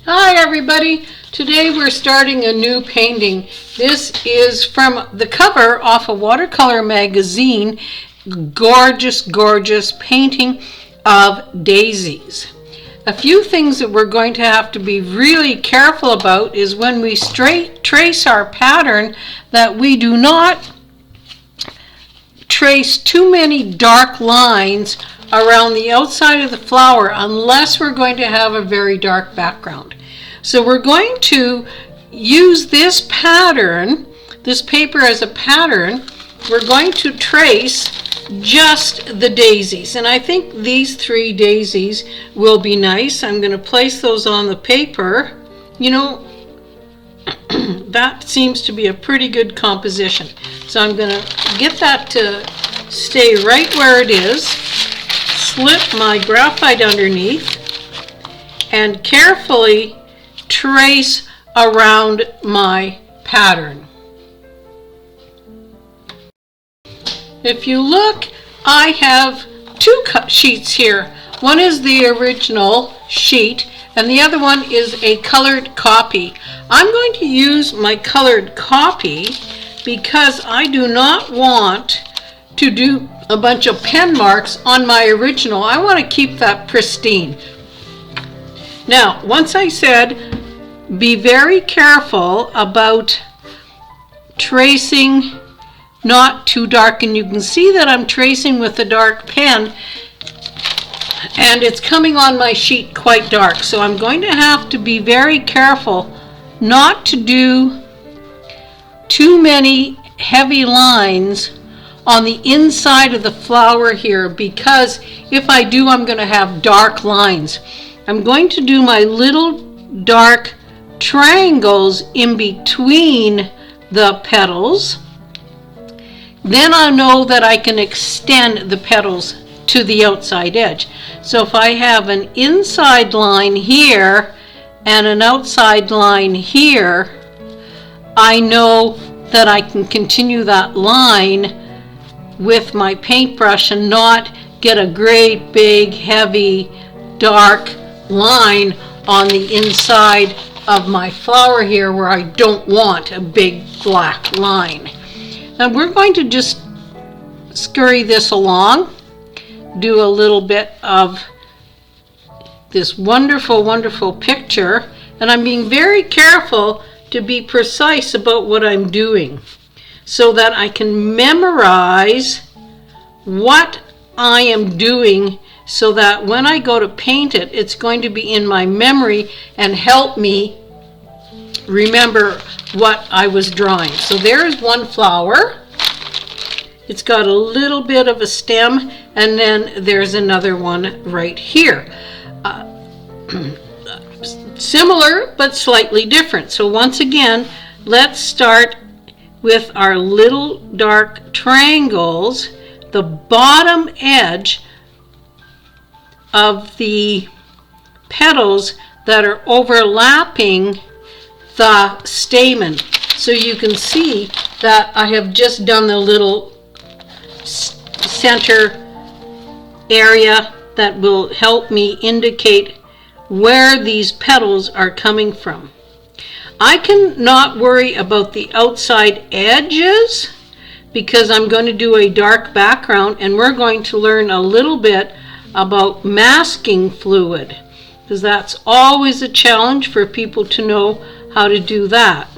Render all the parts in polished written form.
Hi everybody! Today we're starting a new painting. This is from the cover off a Watercolour magazine. Gorgeous, gorgeous painting of daisies. A few things that we're going to have to be really careful about is when we trace our pattern that we do not trace too many dark lines around the outside of the flower unless we're going to have a very dark background. So we're going to use this pattern, this paper as a pattern. We're going to trace just the daisies, and I think these 3 daisies will be nice. I'm going to place those on the paper. You know, that seems to be a pretty good composition. So I'm going to get that to stay right where it is, slip my graphite underneath, and carefully trace around my pattern. If you look, I have 2 cut sheets here. One is the original sheet and the other one is a colored copy. I'm going to use my colored copy because I do not want to do a bunch of pen marks on my original. I want to keep that pristine. Now, once I said be very careful about tracing not too dark, and you can see that I'm tracing with a dark pen and it's coming on my sheet quite dark, so I'm going to have to be very careful not to do too many heavy lines on the inside of the flower here, because if I do, I'm going to have dark lines. I'm going to do my little dark triangles in between the petals. Then I know that I can extend the petals to the outside edge. So if I have an inside line here and an outside line here, I know that I can continue that line with my paintbrush and not get a great big heavy dark line on the inside of my flower here where I don't want a big black line. Now we're going to just scurry this along, do a little bit of this wonderful, wonderful picture, and I'm being very careful to be precise about what I'm doing so that I can memorize what I am doing, so that when I go to paint it, it's going to be in my memory and help me remember what I was drawing. So there's one flower. It's got a little bit of a stem, and then there's another one right here. Similar but slightly different. So once again, let's start with our little dark triangles. The bottom edge of the petals that are overlapping the stamen. So you can see that I have just done the little center area that will help me indicate where these petals are coming from. I can not worry about the outside edges because I'm going to do a dark background, and we're going to learn a little bit about masking fluid, because that's always a challenge for people to know how to do that.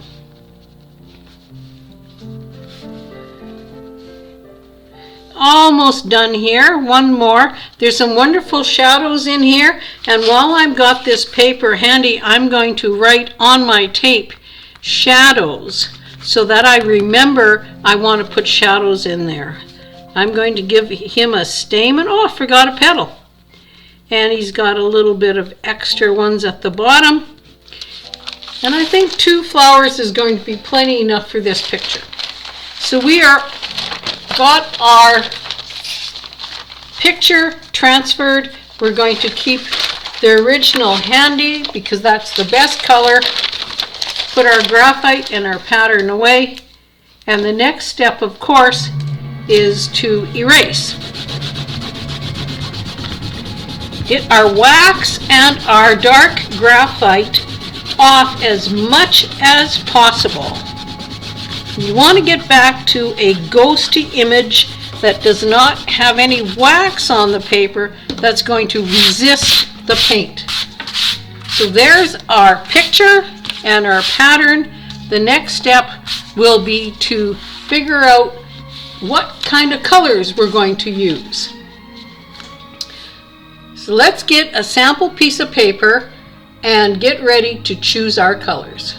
Almost done here. One more. There's some wonderful shadows in here, and while I've got this paper handy, I'm going to write on my tape shadows so that I remember I want to put shadows in there. I'm going to give him a stamen. Oh, I forgot a petal. And he's got a little bit of extra ones at the bottom. And I think 2 flowers is going to be plenty enough for this picture. So we got our picture transferred. We're going to keep the original handy because that's the best color. Put our graphite and our pattern away. And the next step, of course, is to erase. Get our wax and our dark graphite off as much as possible. You want to get back to a ghosty image that does not have any wax on the paper that's going to resist the paint. So there's our picture and our pattern. The next step will be to figure out what kind of colors we're going to use. So let's get a sample piece of paper and get ready to choose our colors.